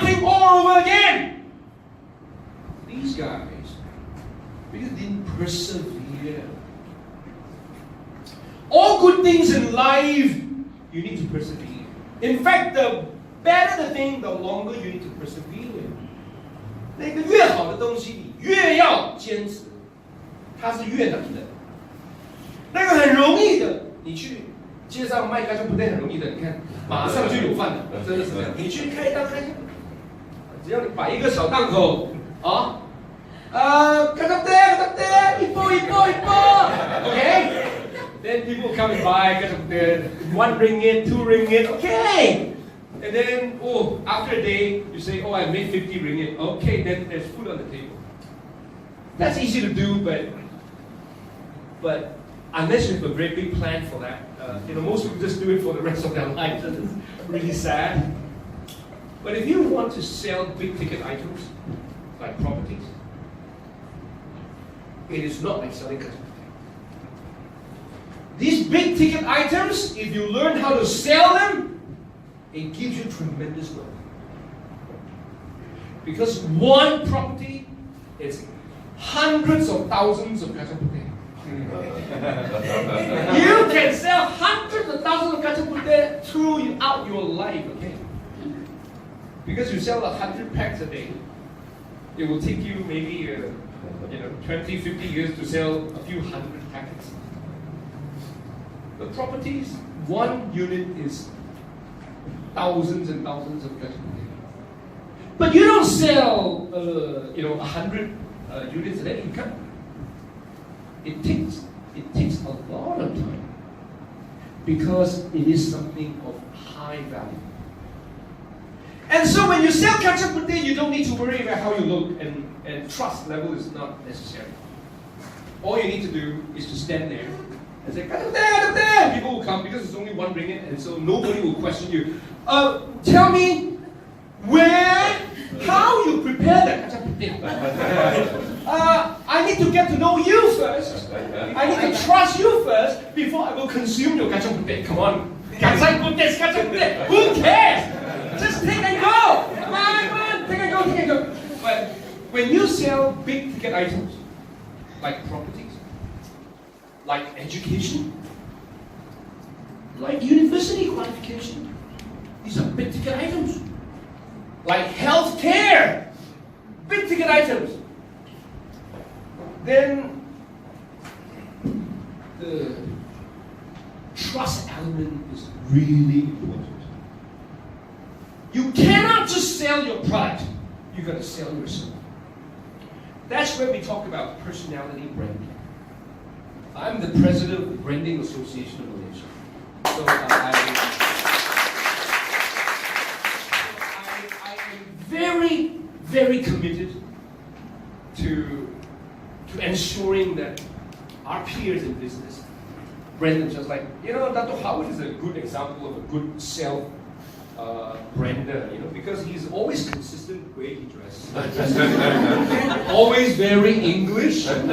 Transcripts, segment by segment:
starting all over again. These guys, because they didn't persevere. All good things in life, you need to persevere. In fact, the better the thing, the longer you need to persevere. 那个越好的东西，你越要坚持，它是越难的。那个很容易的，你去街上卖咖喱不对很容易的，你看马上就有饭了，真的是这样。你去开档开，只要你摆一个小档口啊，咖喱一波一波一波 ，OK。Then people come and buy one ringgit, 2 ringgit, okay. And then, after a day, you say, I made 50 ringgit. Okay, then there's food on the table. That's easy to do, but unless you have a very big plan for that, most people just do it for the rest of their lives. That's really sad. But if you want to sell big ticket items, like properties, it is not like selling cosmetics. These big ticket items, if you learn how to sell them, it gives you tremendous wealth. Because one property is hundreds of thousands of kacang puteh. You can sell hundreds of thousands of kacang puteh throughout your life, okay? Because you sell 100 packs a day, it will take you maybe 20, 50 years to sell a few hundred packets. The properties, one unit is thousands and thousands of kacang puteh. But you don't sell, 100 units a day. You can't. It takes a lot of time because it is something of high value. And so when you sell kacang puteh, you don't need to worry about how you look, and trust level is not necessary. All you need to do is to stand there and say, kacang puteh, people will come because it's only 1 ringgit, and so nobody will question you. Tell me how you prepare that kacang puteh. I need to get to know you first. I need to trust you first before I will consume your kacang puteh. Come on. Kacang puteh. Who cares? Just take and go. Come on. Take and go. But when you sell big ticket items, like properties, like education, like university qualification, these are big ticket items. Like health care, big ticket items. Then the trust element is really important. You cannot just sell your product, you got to sell yourself. That's where we talk about personality branding. I'm the president of the Branding Association of Malaysia. So I am very, very committed to ensuring that our peers in business brand themselves. Like, Dato'Howard is a good example of a good self brander, because he's always consistent with the way he dresses. Always very English. Not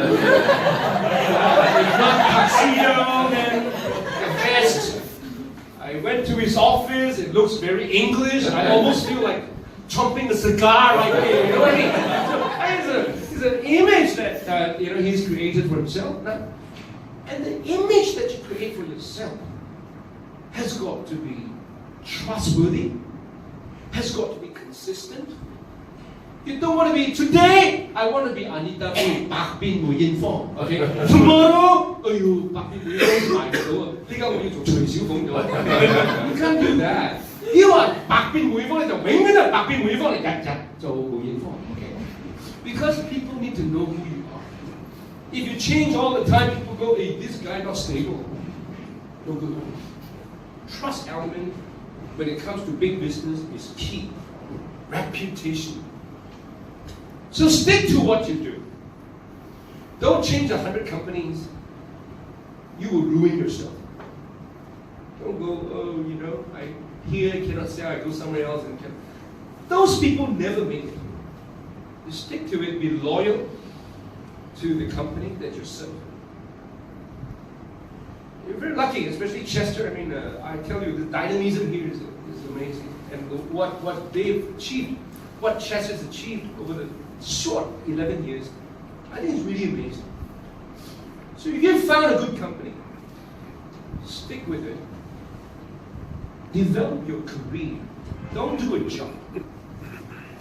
tuxedo and a vest. I went to his office, it looks very English. I almost feel like chomping a cigar right there. You know what I mean? It's an image that he's created for himself. And the image that you create for yourself has got to be trustworthy, has got to be consistent. You don't want to be, today, I want to be Anita Park Bin Mui Yin Fong. Okay? Tomorrow, Park Bin Mui Fong. You can't do that. You are Park Bin Mui Fong, Park Bin Mui Fong, okay? Because people need to know who you are. If you change all the time, people go, hey, this guy not stable. Don't go. Trust element, when it comes to big business, is key. Reputation. So stick to what you do. Don't change 100 companies. You will ruin yourself. Don't go, I cannot sell, I go somewhere else and can. Those people never make it. You stick to it, be loyal to the company that you serve. You're very lucky, especially Chester. I tell you, the dynamism here is amazing. And what they've achieved what Chess has achieved over the short 11 years, I think it's really amazing. So if you've found a good company, stick with it. Develop your career. Don't do a job.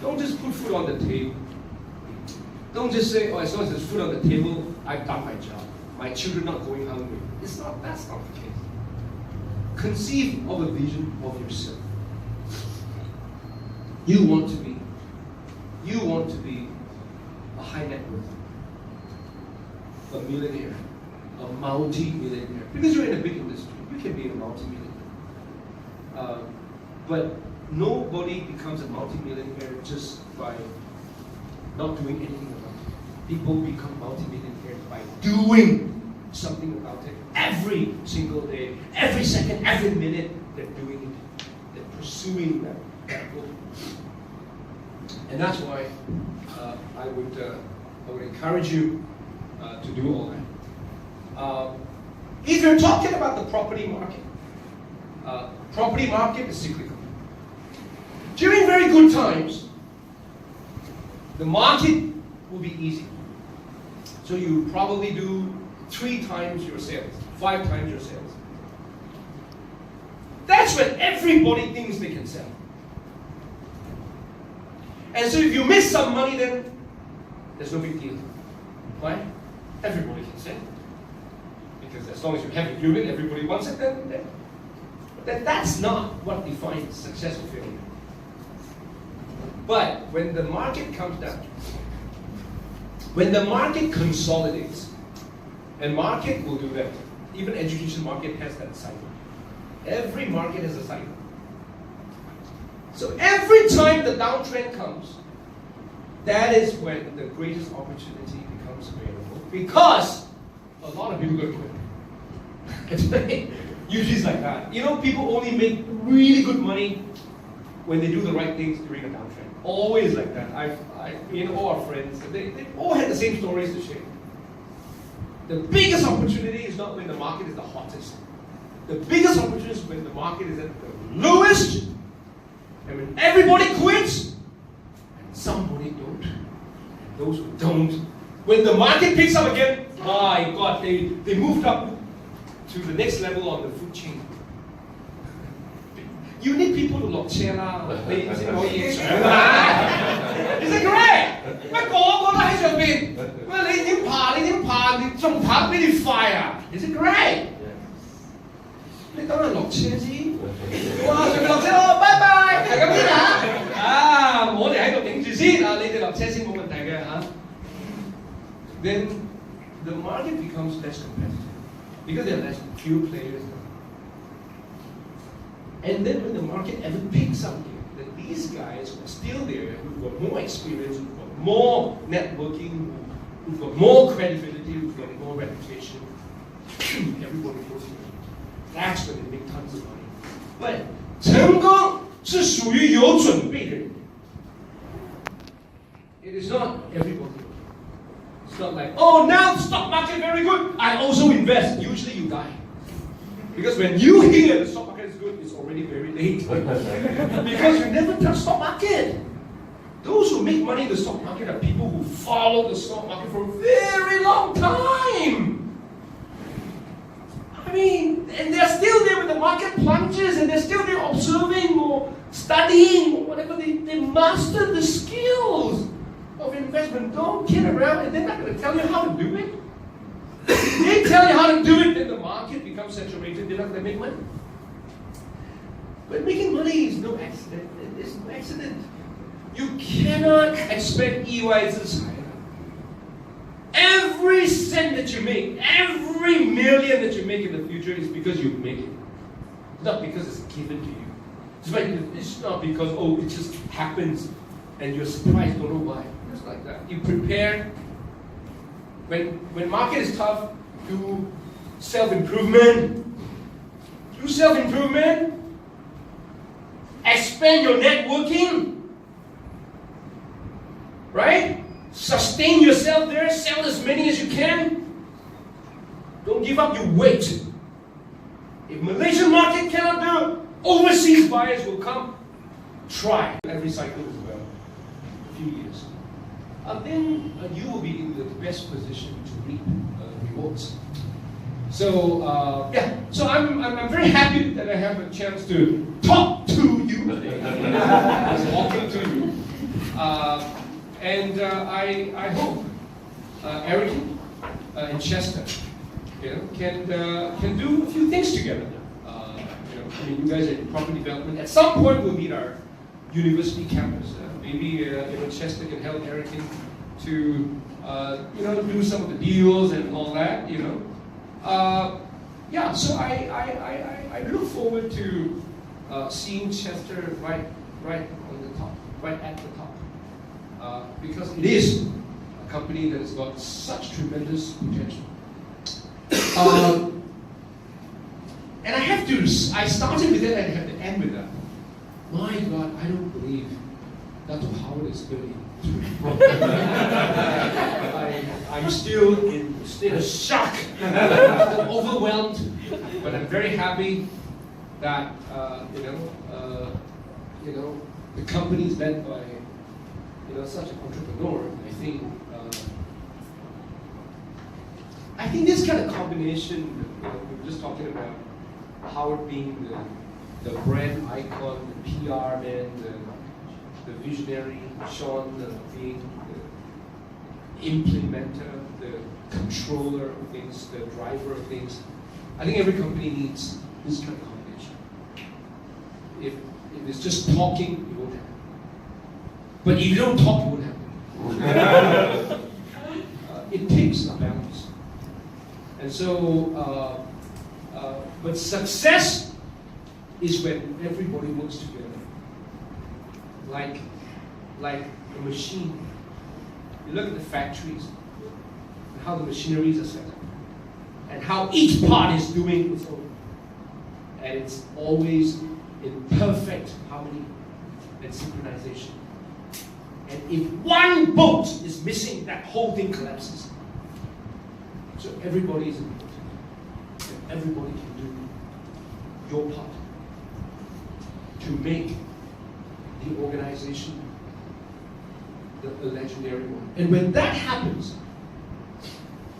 Don't just put food on the table. Don't just say, oh, as long as there's food on the table, I've done my job. My children not going hungry. That's not the case. Conceive of a vision of yourself. You want to be a high net worth, a millionaire, a multi-millionaire. Because you're in a big industry, you can be a multi-millionaire. But nobody becomes a multi-millionaire just by not doing anything about it. People become multi-millionaires by doing something about it every single day, every second, every minute. They're doing it. They're pursuing that goal. And that's why I would encourage you to do all that. If you're talking about the property market is cyclical. During very good times, the market will be easy. So you probably do 3 times your sales, 5 times your sales. That's when everybody thinks they can sell. And so if you miss some money, then there's no big deal. Why? Everybody can sell. Because as long as you have a unit, everybody wants it, then that's not what defines success or failure. But when the market comes down, when the market consolidates, and market will do that. Even education market has that cycle. Every market has a cycle. So every time the downtrend comes, that is when the greatest opportunity becomes available, because a lot of people go quit. Usually it's like that. You know, people only make really good money when they do the right things during a downtrend. Always like that. All our friends, they all had the same stories to share. The biggest opportunity is not when the market is the hottest. The biggest opportunity is when the market is at the lowest, and when everybody quits, and somebody don't. And those who don't, when the market picks up again, my God, they moved up to the next level on the food chain. You need people to lock chair lah. Is it correct? 乜個都喺上邊？乜你點爬？你仲爬俾你快啊？ Is it correct? 你等人落車先。哇！上面落車咯，拜拜，係咁先啊！我哋喺度頂住先啊，你哋落車先冇問題嘅嚇。Then the market becomes less competitive because there are less pure players. And then when the market ever picks up here, then these guys who are still there, who've got more experience, who've got more networking, who've got more credibility, who've got more reputation, everybody goes here. That's when they make tons of money. But 成功是属于有准备的人。It is not everybody. It's not like, oh, now the stock market very good, I also invest. Usually you die. Because when you hear the stock market is good, it's already very late. Because you never touch stock market. Those who make money in the stock market are people who follow the stock market for a very long time. I mean, and they're still there when the market plunges, and they're still there observing or studying or whatever. They master the skills of investment. Don't kid around, and they're not going to tell you how to do it. They tell you how to do it, then the market becomes saturated, they're not going to make money. But making money is no accident. It's no accident. You cannot expect EY's higher. Every cent that you make, every million that you make in the future is because you make it. Not because it's given to you. It's not because, oh, it just happens and you're surprised, don't know why. It's like that. You prepare. When market is tough, do self-improvement. Do self-improvement. Expand your networking. Right? Sustain yourself there. Sell as many as you can. Don't give up. You wait. If Malaysian market cannot do it, overseas buyers will come. Try every cycle as well. few years, then you will be in the best position to reap rewards. So yeah, so I'm very happy that I have a chance to talk to you today. Talking to you, and I hope Eric and Chester, can do a few things together. I mean, you guys are in property development. At some point, we'll meet our university campus. Maybe Chester can help Eric to do some of the deals and all that. Yeah. So I look forward to seeing Chester right on the top, right at the top, because it is a company that has got such tremendous potential. And I started with that and I have to end with that. My God, I don't believe Dato'Howard is going to I'm still in a state of shock, overwhelmed, but I'm very happy that, the company is led by, such an entrepreneur. I think this kind of combination, we were just talking about Howard being the brand icon, the PR man, the visionary, Chong being the implementer, the controller of things, the driver of things. I think every company needs this kind of combination. If it's just talking, it won't happen. But if you don't talk, it won't happen. It takes a balance. And so, but success is when everybody works together. Like a machine. You look at the factories, and how the machineries are set up, and how each part is doing its own. And it's always in perfect harmony and synchronization. And if one bolt is missing, that whole thing collapses. So everybody is important. And everybody can do your part to make the organization a legendary one. And when that happens,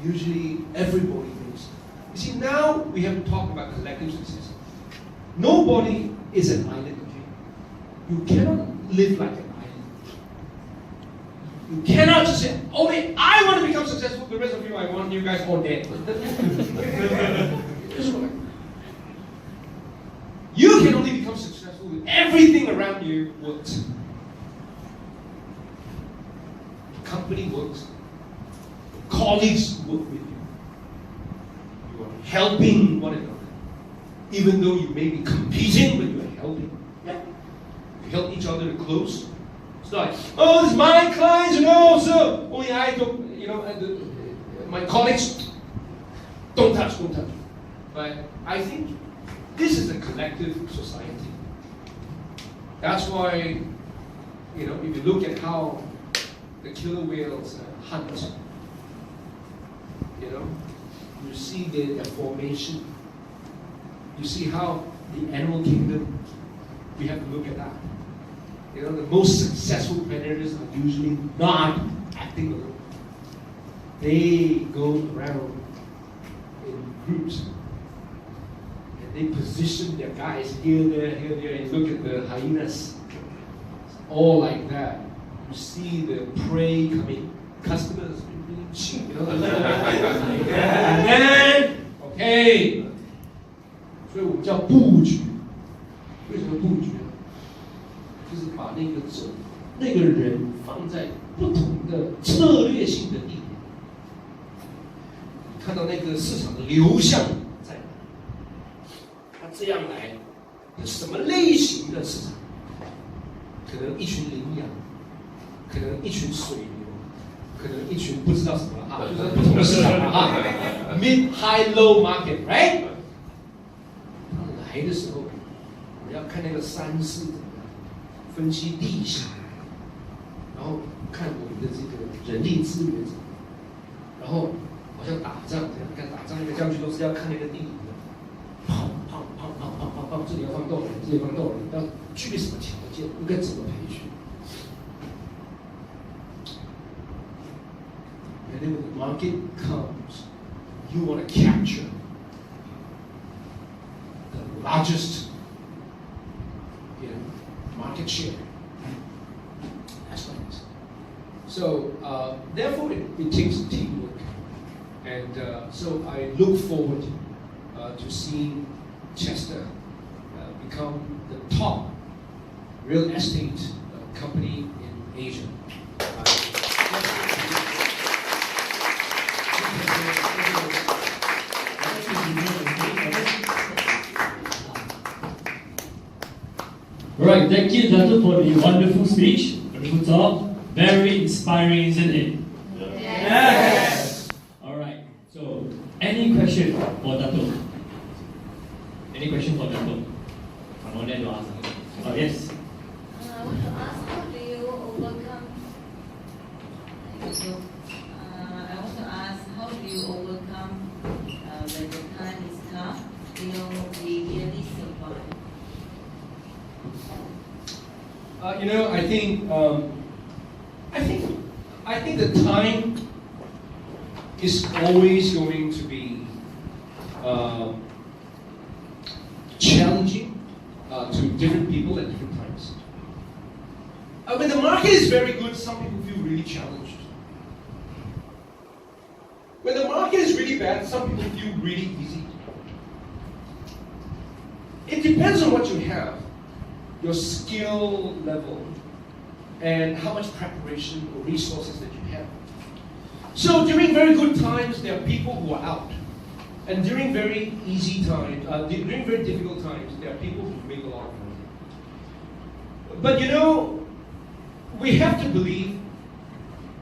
usually everybody wins. You see, now we have to talk about collective success. Nobody is an island, okay? You cannot live like an island. You cannot just say, only I want to become successful, the rest of you, I want you guys all dead. You can only become successful when everything around you works. The company works. The colleagues work with you. You are helping one another. Even though you may be competing, but you are helping. Yeah. You help each other to close. It's not like, oh, this is my clients, so only I don't, and my colleagues, don't touch. But I think this is a collective society. That's why, if you look at how the killer whales hunt, you see their formation. You see how the animal kingdom, we have to look at that. The most successful predators are usually not acting alone. They go around in groups. They position their guys here, there, and look at the hyenas. It's all like that. You see the prey coming, customers being cheap, and then, okay. 所以我们叫布局。为什么布局？就是把那个人放在不同的策略性的地点，看到那个市场的流向。这样来，什么类型的市场？可能一群羚羊，可能一群水牛，可能一群不知道什么就是不同的市场mid, high, low market, right？ 来的时候，我们要看那个山势怎么样，分析地形，然后看我们的这个人力资源怎么样，然后好像打仗这样，看打仗那个将军都是要看那个地理的。这里要放多少人，这里放多少人，要具备什么条件，应该怎么培训？ And then when the market comes, you want to capture the largest market share. That's what it is. So therefore it takes teamwork. And so I look forward to seeing Chester become the top real estate company in Asia. Alright, thank you, Datuk, for the wonderful speech, wonderful talk. Very inspiring, isn't it? Yes! Alright, so any question for Datuk? Any question for Datuk? I'm on there to ask. Oh, yes. I want to ask, how do you overcome? I want to ask, how do you overcome when the time is tough? We really survive. I think the time is always going to be challenging to different people at different times. When the market is very good, some people feel really challenged. When the market is really bad, some people feel really easy. It depends on what you have, your skill level, and how much preparation or resources that you have. So during very good times, there are people who are out. And during very easy times, during very difficult times, there are people who make a lot of money. But we have to believe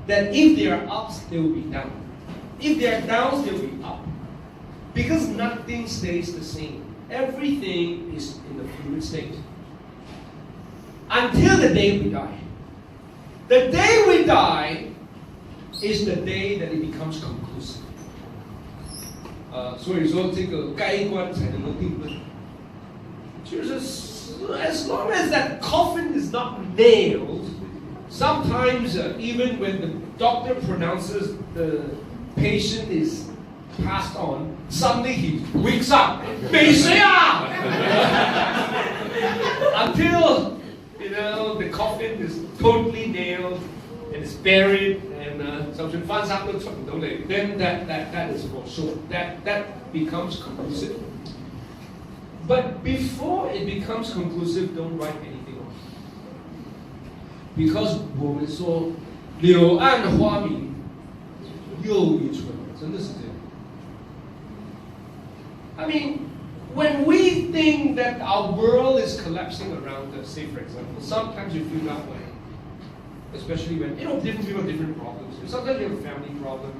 that if there are ups, there will be downs. If there are downs, there will be up. Because nothing stays the same. Everything is in the fluid state. Until the day we die. The day we die is the day that it becomes conclusive. 所以说这个该关才能够定论。就是 as long as that coffin is not nailed, sometimes even when the doctor pronounces the patient is passed on, suddenly he wakes up. 没谁啊? Until the coffin is totally nailed and is buried, and then that is for sure. That becomes conclusive. But before it becomes conclusive, don't write anything off. Because 我们说柳暗花明又一村，真的是这样。I mean, when we think that our world is collapsing around us, say for example, sometimes you feel that way. Especially when, different people have different problems. Sometimes you have a family problem.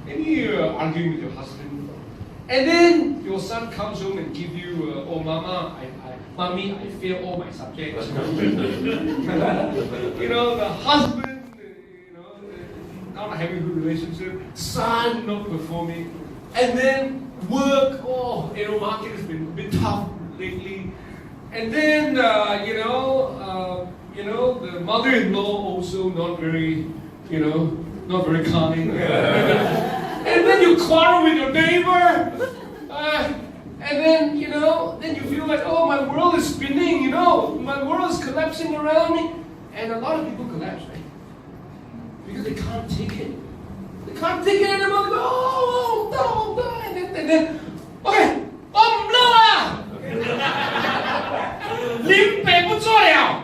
Maybe you're arguing with your husband. And then your son comes home and gives you, oh mama, mommy, I failed all my subjects. The husband, not having a good relationship, son not performing. And then work, market has been a bit tough lately. And then, the mother-in-law also not very, not very calming. And then you quarrel with your neighbor. And then, then you feel like, oh, my world is spinning, my world is collapsing around me. And a lot of people collapse, right? Because they can't take it. They can't take it anymore. They go, oh, and then, okay, 我唔撈啊！林北不做了。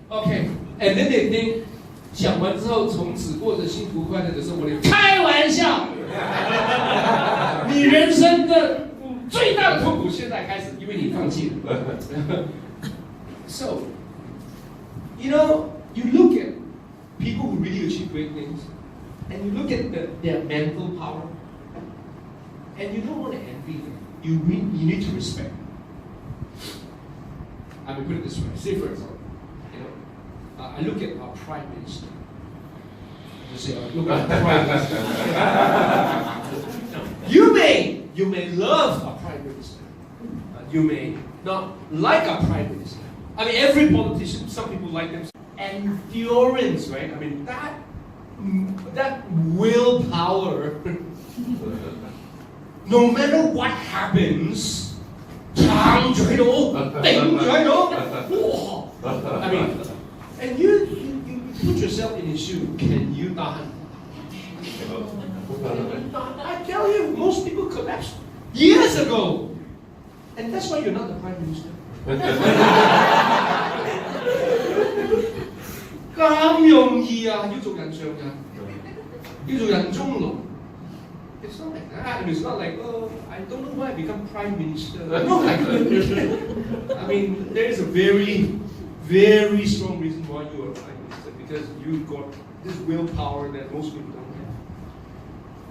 Okay, and then they think 讲完之后，从此过着幸福快乐的生活。开玩笑，你人生的最大的痛苦现在开始，因为你放弃了。So, you look at people who really achieve great things, and you look at their mental power, and you don't want to envy them. You need to respect them. I will put it this way. Say for example, I look at our Prime Minister. Look at our Prime Minister. You may love our Prime Minister. You may not like our Prime Minister. I mean, every politician, some people like them. Endurance, right? I mean, that that willpower, no matter what happens, I mean, and you put yourself in his shoe, can you tahan? I tell you, most people collapsed years ago. And that's why you're not the Prime Minister. 咁容易啊，要做人上人，要做人中龍。It's not like that. It's not like, oh, I don't know why I become Prime Minister. No, like, I mean, there is a very, very strong reason why you are Prime Minister, because you've got this willpower that most people don't have.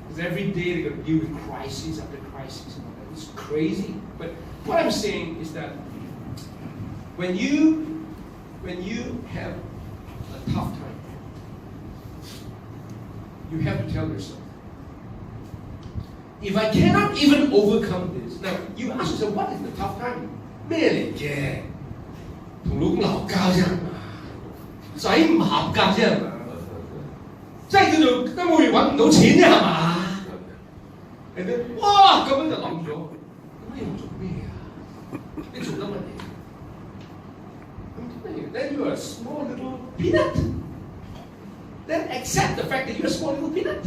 Because every day they're going to deal with crisis after crisis. It's crazy. But what I'm saying is that when you have a tough time, you have to tell yourself, if I cannot even overcome this, now you ask yourself, what is the tough time? 咩嚟嘅？同老公鬧交啫嘛，仔唔合格啫係嘛，即係叫做今個月揾唔到錢啫係嘛？人哋哇咁樣就諗咗，咁你要做咩啊？你做得乜嘢？咁乜嘢 ？Then you are a small little peanut. Then accept the fact that you're a small little peanut.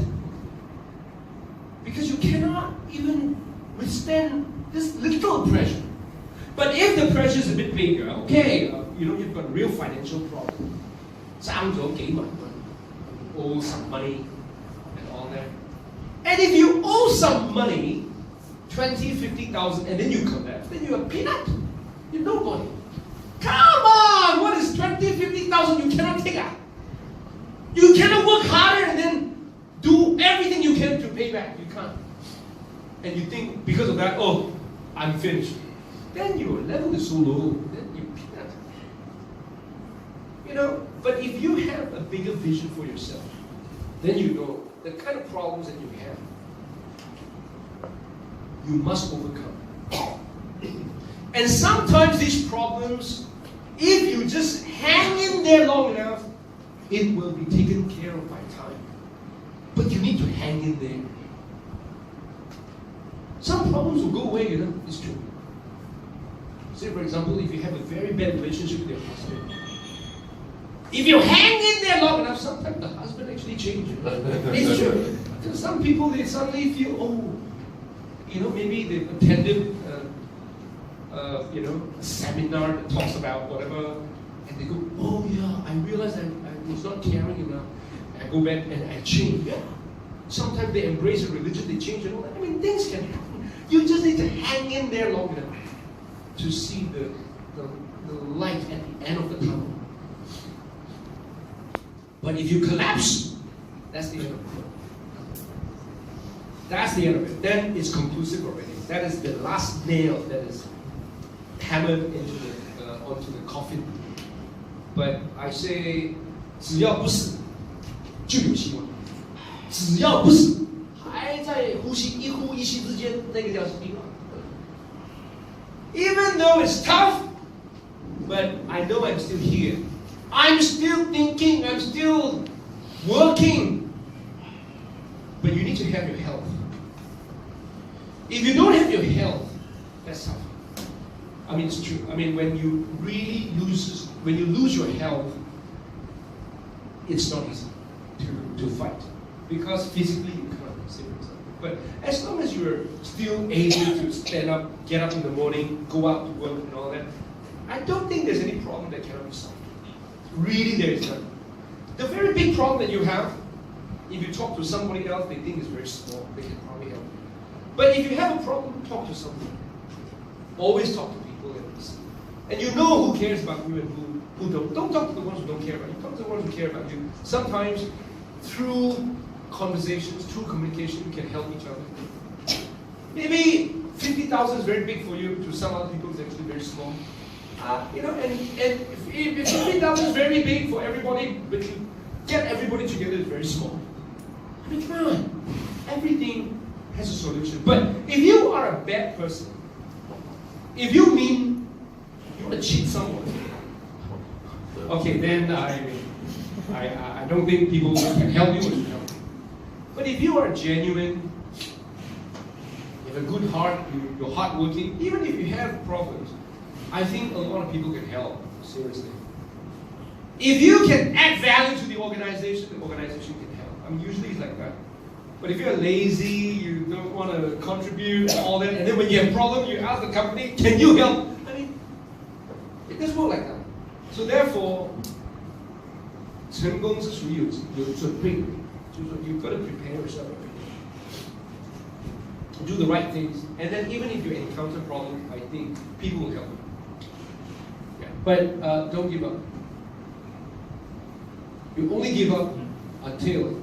Because you cannot even withstand this little pressure. But if the pressure is a bit bigger, okay, you've got a real financial problem. 爭咗幾萬蚊 owe some money and all that. And if you owe some money, 20, 50,000, and then you collapse, then you're a peanut. You're nobody. Come on! What is 20, 50,000 you cannot take out? You cannot work harder and then do everything you can to pay back. You can't. And you think because of that, oh, I'm finished. Then your level is so low, then you're peanut. But if you have a bigger vision for yourself, then you know the kind of problems that you have, you must overcome. And sometimes these problems, if you just hang in there long enough, it will be taken care of by time. But you need to hang in there. Some problems will go away, it's true. Say, for example, if you have a very bad relationship with your husband, if you hang in there long enough, sometimes the husband actually changes. It's true. Some people, they suddenly feel, maybe they've attended, a seminar that talks about whatever, and they go, oh yeah, I realized I was not caring enough. I go back and I change. Yeah. Sometimes they embrace a religion, they change and all that. I mean, things can happen. You just need to hang in there long enough to see the light at the end of the tunnel. But if you collapse, that's the end of it. That's the end of it. Then it's conclusive already. That is the last nail that is hammered onto the coffin. But I say, 只要不死，就有希望。只要不死，还在呼吸，一呼一吸之间，那个叫希望。Even though it's tough, but I know I'm still here. I'm still thinking, I'm still working. But you need to have your health. If you don't have your health, that's tough. I mean, it's true. I mean, when you lose your health, it's not easy to fight. Because physically you can't save yourself. But as long as you're still able to stand up, get up in the morning, go out to work and all that, I don't think there's any problem that cannot be solved. Really, there is none. The very big problem that you have, if you talk to somebody else, they think it's very small. They can probably help you. But if you have a problem, talk to somebody. Always talk to people and listen. And you know who cares about you and who don't. Don't talk to the ones who don't care about you. Talk to the ones who care about you. Sometimes, through conversations, through communication, you can help each other. Maybe 50,000 is very big for you. To some other people, it's actually very small. And if 50,000 is very big for everybody, but you get everybody together, it's very small. I mean, come on. Everything has a solution. But if you are a bad person, if you mean you want to cheat someone, okay, then I don't think people can help you with help. But if you are genuine, you have a good heart, you're hardworking, even if you have problems, I think a lot of people can help, seriously. If you can add value to the organization can help. I mean, usually it's like that. But if you're lazy, you don't want to contribute and all that, and then when you have a problem, you ask the company, can you help? I mean, it doesn't work like that. So therefore, 成功是属于有准备的，就是说 you've got to prepare yourself. Do the right things, and then even if you encounter problems, I think people will help you. Yeah. But don't give up. You only give up until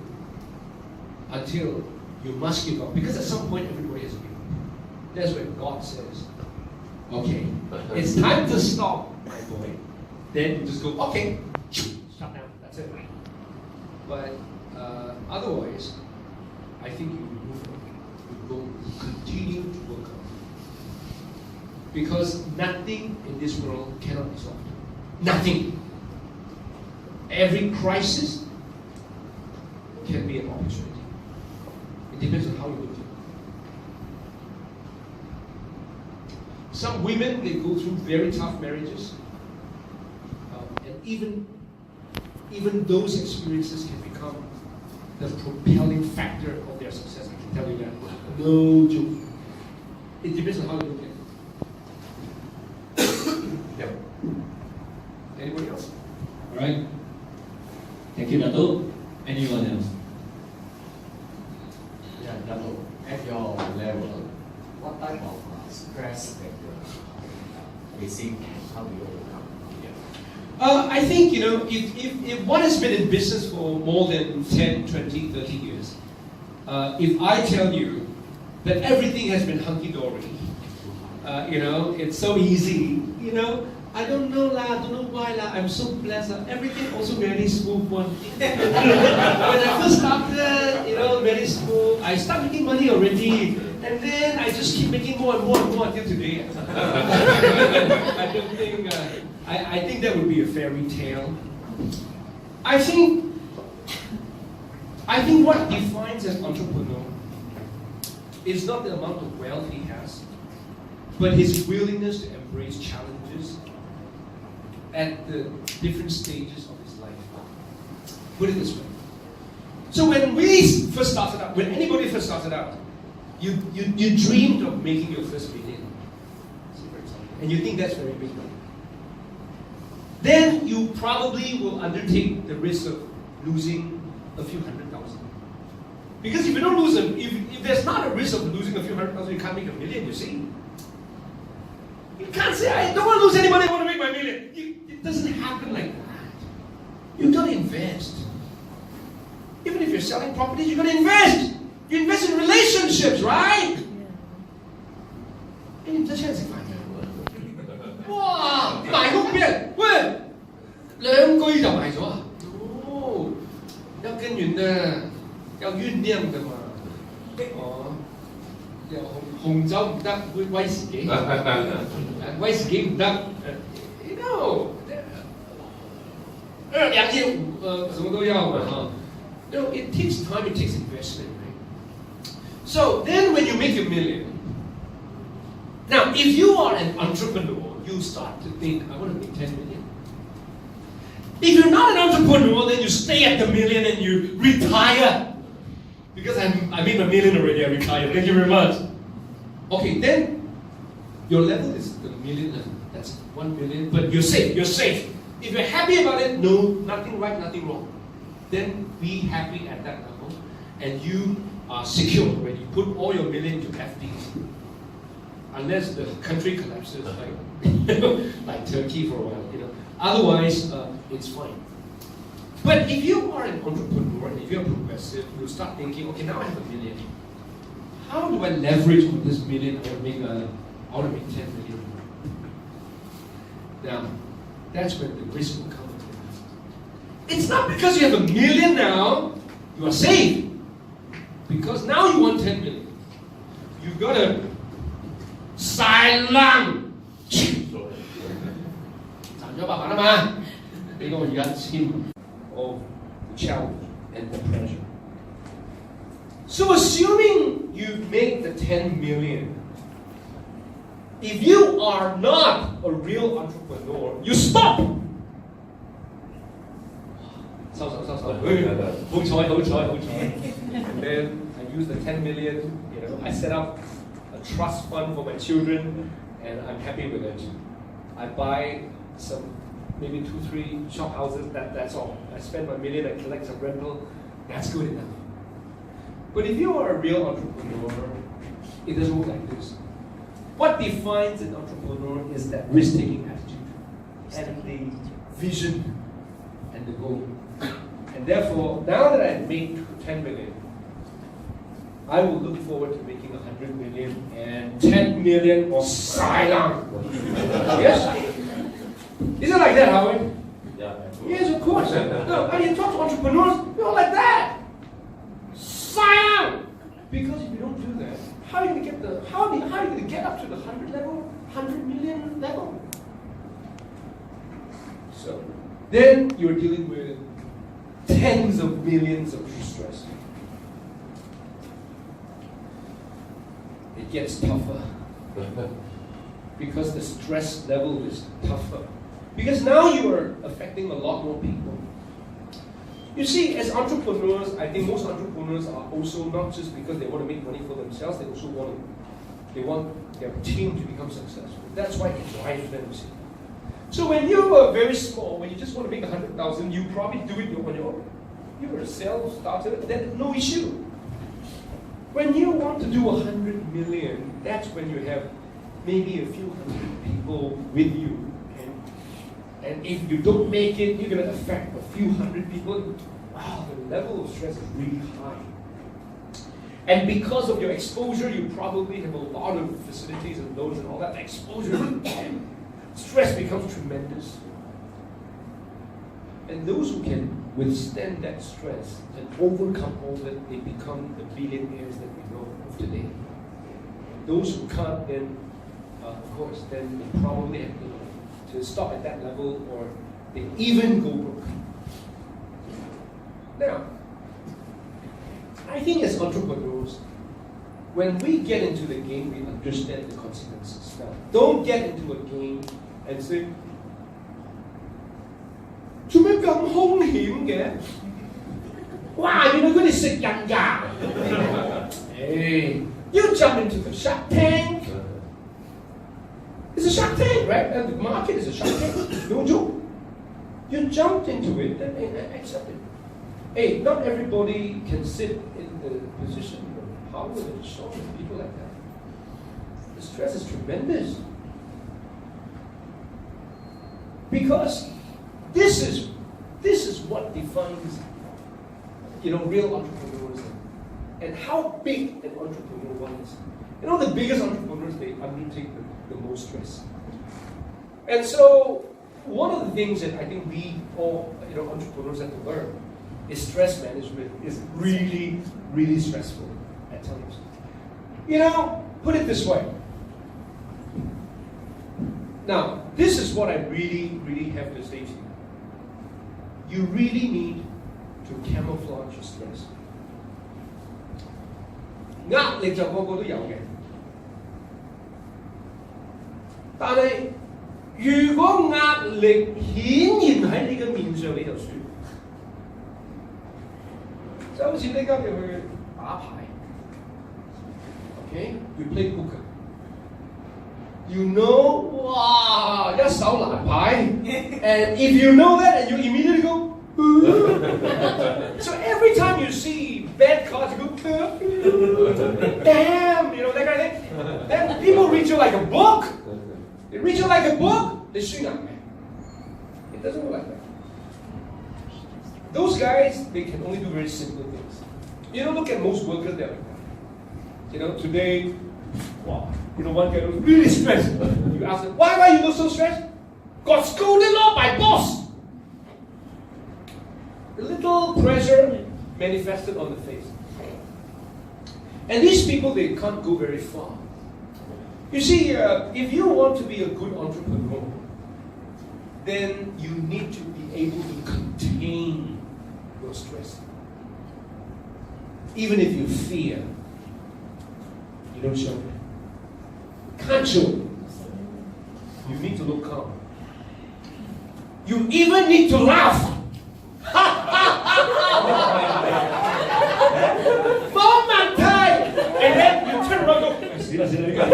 you must give up, because at some point everybody has to give up. That's when God says, okay, it's time to stop, my boy. Then you just go, okay, shut down, that's it. But otherwise, I think you move on. You will continue to work on. Because nothing in this world cannot be solved. Nothing. Every crisis can be an opportunity. It depends on how you look at it. Some women, they go through very tough marriages. And even those experiences can become the propelling factor of their success. I can tell you that. No joke. It depends on how you look at it. Yep. Anybody else? All right. Thank you, Datuk. Anyone else? Yeah, Datuk, at your level, what type of stress that you're facing and how do you overcome? I think, if one has been in business for more than 10, 20, 30 years, if I tell you that everything has been hunky-dory, it's so easy, I don't know don't know why I'm so blessed. Everything also very smooth one. When I first started, very smooth. I started making money already, and then I just keep making more and more and more until today. I don't think. I think that would be a fairy tale. I think what defines an entrepreneur is not the amount of wealth he has, but his willingness to embrace challenges at the different stages of his life. Put it this way. So when we first started out, when anybody first started out, you dreamed of making your first million, for example, and you think that's very big money. Then you probably will undertake the risk of losing a few $100,000. Because if you don't lose them, if there's not a risk of losing a few $100,000, you can't make a million, you see. You can't say, I don't want to lose any money, I want to make my million. It doesn't happen like that. You've got to invest. Even if you're selling properties, you've got to invest. You invest in relationships, right? And the chance if I can. 哇！買屋俾人，喂，2句就賣咗啊！哦，有根源啊，有冤釀㗎嘛。哦，又紅酒唔得，威士忌，威士忌唔得，兩嘢什麼都要嘛哈。It takes time, it takes investment, right? So then when you make your million, now if you are an entrepreneur, you start to think, I want to make 10 million. If you're not an entrepreneur, then you stay at the million and you retire. Because I made my million already, I retired. Thank you very much. Okay, then your level is the million level. That's 1 million, but you're safe. You're safe. If you're happy about it, no, nothing right, nothing wrong. Then be happy at that level, and you are secure when you put all your million to FDs. Unless the country collapses like Turkey for a while, Otherwise, it's fine. But if you are an entrepreneur and if you're progressive, you'll start thinking, okay, now I have a million. How do I leverage on this million? I want to make 10 million. Now, that's when the risk will come into it. It's not because you have a million now, you are safe. Because now you want 10 million. You've got to silent. 賺咗800啊嘛，俾我而家簽。of the challenge and the pressure. So assuming you've made the 10 million, if you are not a real entrepreneur, you stop. And then I use the 10 million, I set up a trust fund for my children, and I'm happy with it. I buy some, maybe 2-3 shop houses, that's all. I spend my million, I collect some rental, that's good enough. But if you are a real entrepreneur, it doesn't work like this. What defines an entrepreneur is that risk-taking attitude, and the vision, and the goal. And therefore, now that I've made 10 million, I will look forward to making 100 million and 10 million or silent. Yes? Is it like that, Howard? Yeah. Yes, of course. No, when you talk to entrepreneurs, you're like that. Silent! Because if you don't do that, how are you going to get how are you going to get up to the 100 level, 100 million level? So, then you're dealing with tens of millions of stress. It gets tougher because the stress level is tougher. Because now you are affecting a lot more people. You see, as entrepreneurs, I think most entrepreneurs are also not just because they want to make money for themselves, they also want their team to become successful. That's why it drives them, you see. So when you are very small, when you just want to make 100,000, you probably do it on your own. You're a self-starter, then no issue. When you want to do 100 million, that's when you have maybe a few hundred people with you. And if you don't make it, you're going to affect a few hundred people. Wow, the level of stress is really high. And because of your exposure, you probably have a lot of facilities and loans and all that. The exposure, stress becomes tremendous. And those who can withstand that stress and overcome all that, they become the billionaires that we know of today. Those who can't, then, of course, then they probably have to stop at that level, or they even go broke. Now, I think as entrepreneurs, when we get into the game, we understand the consequences. Now, don't get into a game and say, 做咩咁兇險嘅？哇！原來佢哋食人㗎！ Hey, you jump into the Shark Tank. It's a Shark Tank, right? And the market is a Shark Tank. No joke. You jumped into it and accept it. Hey, not everybody can sit in the position of power and show people like that. The stress is tremendous. Because this is what defines, real entrepreneurs and how big an entrepreneur one is. The biggest entrepreneurs, they undertake the most stress. And so, one of the things that I think we all, entrepreneurs have to learn is stress management is really, really stressful at times. Put it this way. Now, this is what I really, really have to say to you. You really need to camouflage your stress. 壓力就個個都有嘅，但係如果壓力顯現喺你嘅面上，你就輸。就好似呢家你去打牌 ，OK， you play poker。You know, wow, 一手難牌 and if you know that and you immediately go, so every time you see bad cards, you go, damn, that kind of thing. Then people read you like a book. They read you like a book, they swing at me. It doesn't work like that. Those guys, they can only do very simple things. Look at most workers, they're like that. Today, wow. One guy was really stressed. You ask him, why you look so stressed? Got scolded off by boss. A little pressure manifested on the face. And these people, they can't go very far. You see, if you want to be a good entrepreneur, then you need to be able to contain stress. Even if you fear, you don't show it. Can't show it. You need to look calm. You even need to laugh. Moment time! And then you turn around and go,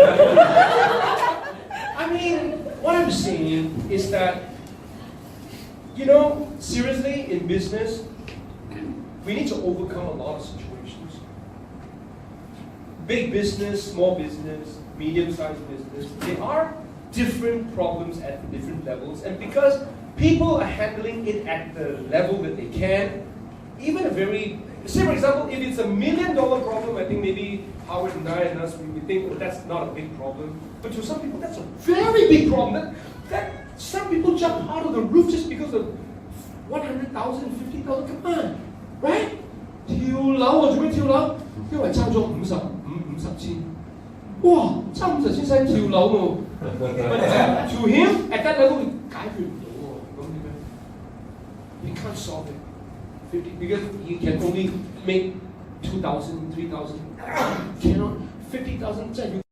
I mean, what I'm saying is that, you know, seriously, in business, we need to overcome a lot of situations. Big business, small business, medium-sized business, there are different problems at different levels, and because people are handling it at the level that they can, even a very, say for example, if it's $1 million problem, I think maybe Howard and I and us, we think, oh, that's not a big problem. But to some people, that's a very big problem. That some people jump out of the roof just because of 100,000, 50,000, come on, right? 跳樓啊，做咩跳樓？因為差咗50千。哇，差50千使跳樓喎。But to him, at that level, 解決唔到喎。咁點樣？ You can't solve it. 50, because you can only make 2,000, 3,000. Cannot 50,000 真係要。